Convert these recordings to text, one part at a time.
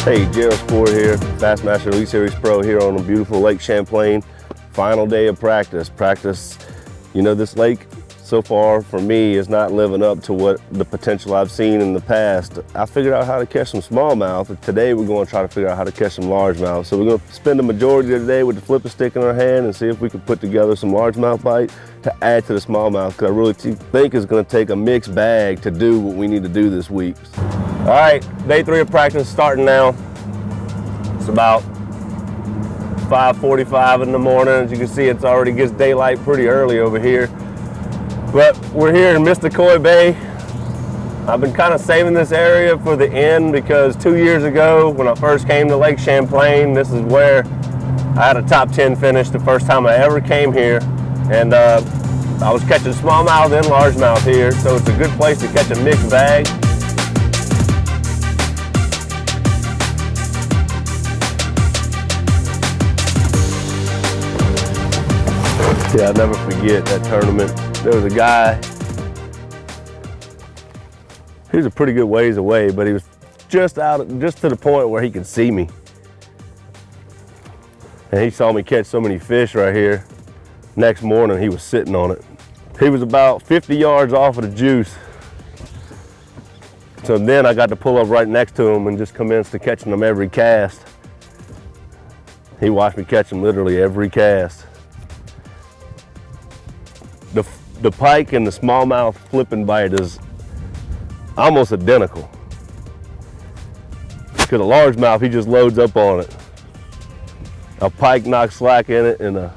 Hey, Gerald Sphorer here, Bassmaster Elite Series Pro here on the beautiful Lake Champlain. Final day of practice. You know, this lake so far for me is not living up to what the potential I've seen in the past. I figured out how to catch some smallmouth, and today we're going to try to figure out how to catch some largemouth. So we're going to spend the majority of the day with the flipper stick in our hand and see if we can put together some largemouth bite to add to the smallmouth, because I really think it's going to take a mixed bag to do what we need to do this week. All right, day 3 of practice starting now. It's about 5:45 in the morning. As you can see, it already gets daylight pretty early over here. But we're here in Mysticoi Bay. I've been kind of saving this area for the end because 2 years ago, when I first came to Lake Champlain, this is where I had a top 10 finish the first time I ever came here. And I was catching smallmouth and largemouth here, so it's a good place to catch a mixed bag. Yeah, I'll never forget that tournament. There was a guy, he was a pretty good ways away, but he was just to the point where he could see me. And he saw me catch so many fish right here. Next morning, he was sitting on it. He was about 50 yards off of the juice. So then I got to pull up right next to him and just commence to catching them every cast. He watched me catch them literally every cast. The pike and the smallmouth flipping bite is almost identical. Because a largemouth, he just loads up on it. A pike knocks slack in it, and a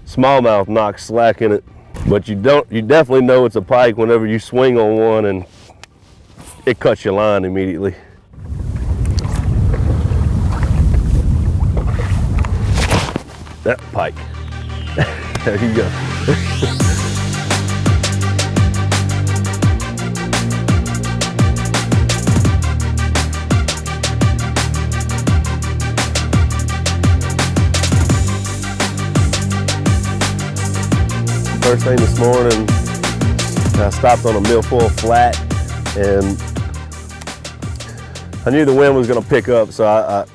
smallmouth knocks slack in it. But you definitely know it's a pike whenever you swing on one and it cuts your line immediately. That pike. There you go. First thing this morning, I stopped on a milfoil flat, and I knew the wind was going to pick up, so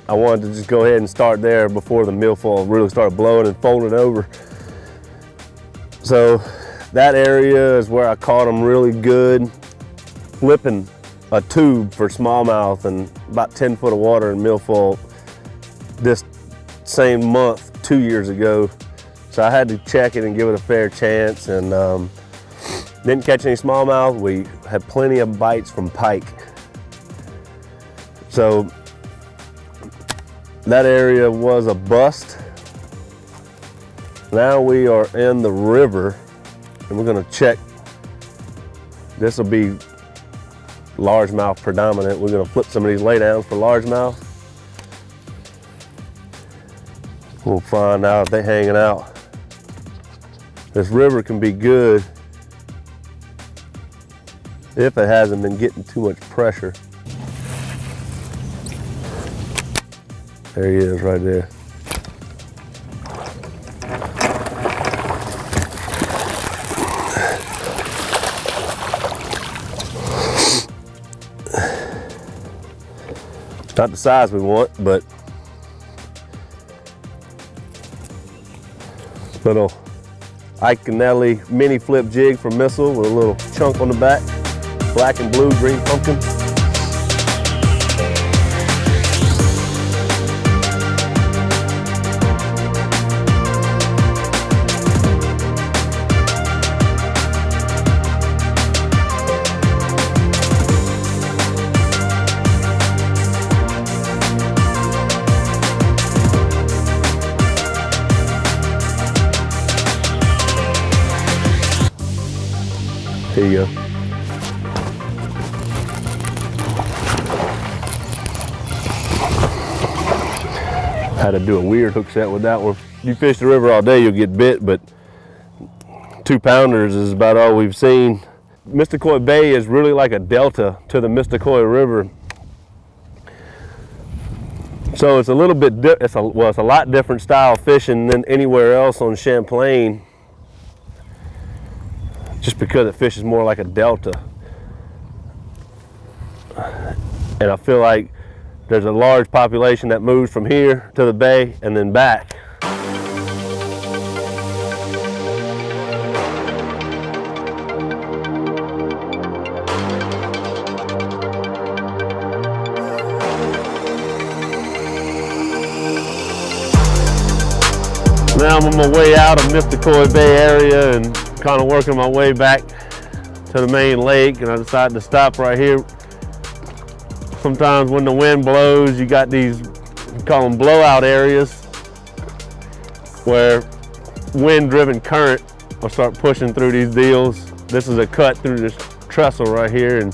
I wanted to just go ahead and start there before the milfoil really started blowing and folding over. So that area is where I caught them really good, flipping a tube for smallmouth and about 10 foot of water in milfoil this same month 2 years ago. So I had to check it and give it a fair chance, and didn't catch any smallmouth. We had plenty of bites from pike. So that area was a bust. Now we are in the river, and we're gonna check. This will be largemouth predominant. We're gonna flip some of these laydowns for largemouth. We'll find out if they're hanging out. This river can be good if it hasn't been getting too much pressure. There he is right there. Not the size we want, but little Ike and Nelly mini flip jig from Missile with a little chunk on the back, black and blue green pumpkin. There you go. Had to do a weird hook set with that one. You fish the river all day, you'll get bit, but 2-pounders is about all we've seen. Mysticoi Bay is really like a delta to the Mysticoi River. So it's a little bit, it's a lot different style fishing than anywhere else on Champlain, just because it fishes more like a delta. And I feel like there's a large population that moves from here to the bay and then back. Now I'm on my way out of Mysticoi Bay area and kind of working my way back to the main lake, and I decided to stop right here. Sometimes when the wind blows, you got these, we call them blowout areas, where wind-driven current will start pushing through these deals. This is a cut through this trestle right here, and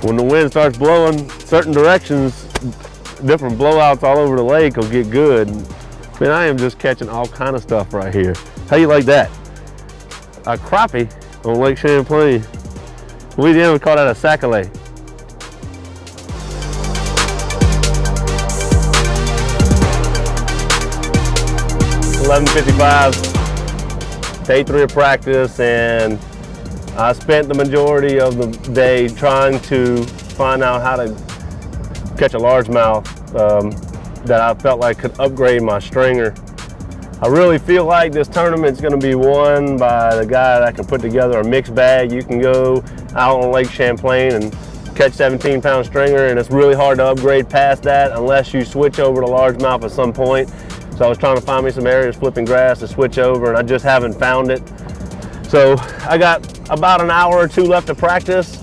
when the wind starts blowing certain directions, different blowouts all over the lake will get good. Man, I am just catching all kind of stuff right here. How you like that? A crappie on Lake Champlain. Louisiana would call that a sac-a-lay. $11:55, day 3 of practice, and I spent the majority of the day trying to find out how to catch a largemouth that I felt like could upgrade my stringer. I really feel like this tournament's going to be won by the guy that can put together a mixed bag. You can go out on Lake Champlain and catch 17-pound stringer, and it's really hard to upgrade past that unless you switch over to largemouth at some point. So I was trying to find me some areas flipping grass to switch over, and I just haven't found it. So I got about an hour or two left to practice.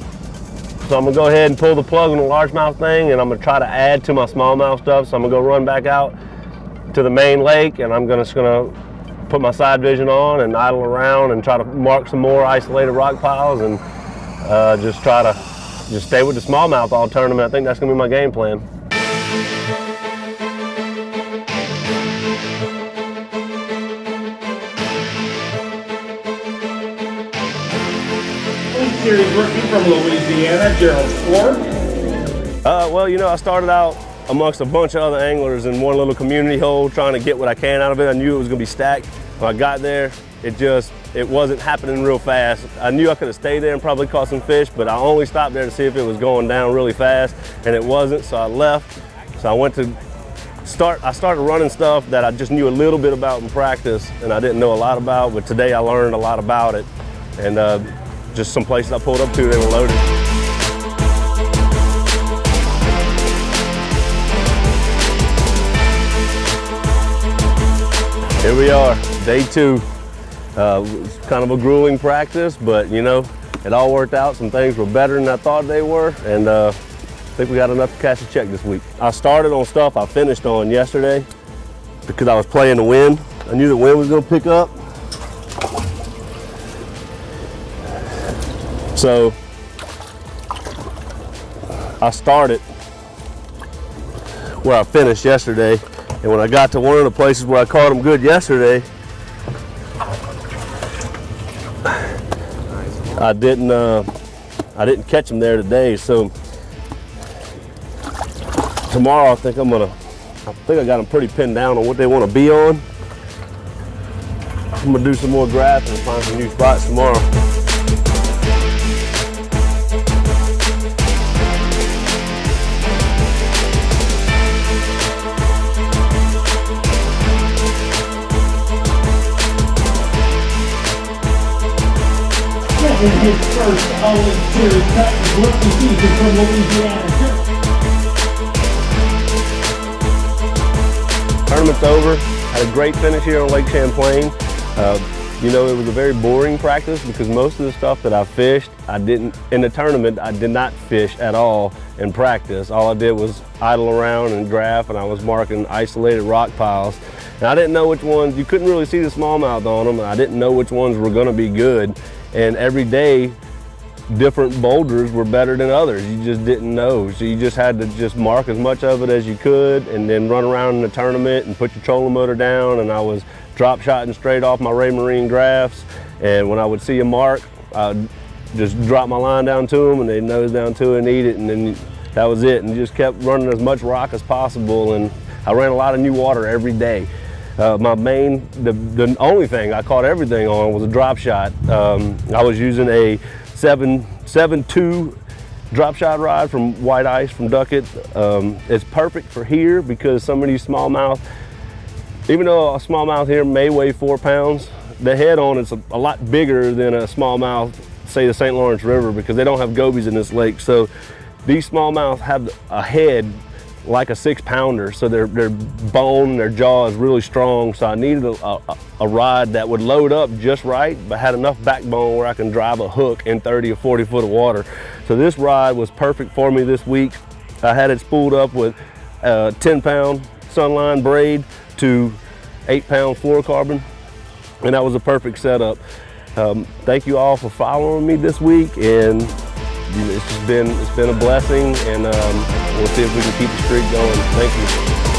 So I'm gonna go ahead and pull the plug on the largemouth thing, and I'm gonna try to add to my smallmouth stuff. So I'm gonna go run back out to the main lake, and I'm just gonna put my side vision on and idle around and try to mark some more isolated rock piles, and just try to stay with the smallmouth all tournament. I think that's gonna be my game plan. Series rookie from Louisiana, Gerald Sphorer. Well, you know, I started out amongst a bunch of other anglers in one little community hole trying to get what I can out of it. I knew it was going to be stacked. When I got there, it wasn't happening real fast. I knew I could have stayed there and probably caught some fish, but I only stopped there to see if it was going down really fast, and it wasn't, so I left. So I started running stuff that I just knew a little bit about in practice, and I didn't know a lot about, but today I learned a lot about it. And just some places I pulled up to, they were loaded. Here we are, day 2. It was kind of a grueling practice, but you know, it all worked out. Some things were better than I thought they were, and I think we got enough to cash a check this week. I started on stuff I finished on yesterday because I was playing the wind. I knew the wind was gonna pick up. So I started where I finished yesterday, and when I got to one of the places where I caught them good yesterday, I didn't catch them there today. So tomorrow I think I got them pretty pinned down on what they want to be on. I'm gonna do some more graphs and find some new spots tomorrow. In his first Olympic Series cut rookie season from Louisiana. Tournament's over. Had a great finish here on Lake Champlain. You know, it was a very boring practice because most of the stuff that I fished, in the tournament, I did not fish at all in practice. All I did was idle around and graph, and I was marking isolated rock piles. And I didn't know which ones, you couldn't really see the smallmouth on them, and I didn't know which ones were gonna be good. And every day, different boulders were better than others. You just didn't know. So you just had to just mark as much of it as you could and then run around in the tournament and put your trolling motor down. And I was drop shotting straight off my Ray Marine graphs. And when I would see a mark, I'd just drop my line down to them and they'd nose down to it and eat it. And then that was it. And just kept running as much rock as possible. And I ran a lot of new water every day. The only thing I caught everything on was a drop shot. I was using a 7.2 drop shot rod from White Ice from Duckett. It's perfect for here because some of these smallmouth, even though a smallmouth here may weigh 4 pounds, the head on it's a lot bigger than a smallmouth, say the St. Lawrence River, because they don't have gobies in this lake. So these smallmouth have a head like a 6-pounder, so their bone, their jaw is really strong. So I needed a rod that would load up just right, but had enough backbone where I can drive a hook in 30 or 40 foot of water. So this rod was perfect for me this week. I had it spooled up with 10-pound Sunline braid to 8-pound fluorocarbon, and that was a perfect setup. Thank you all for following me this week, and it's been a blessing, and we'll see if we can keep the streak going. Thank you.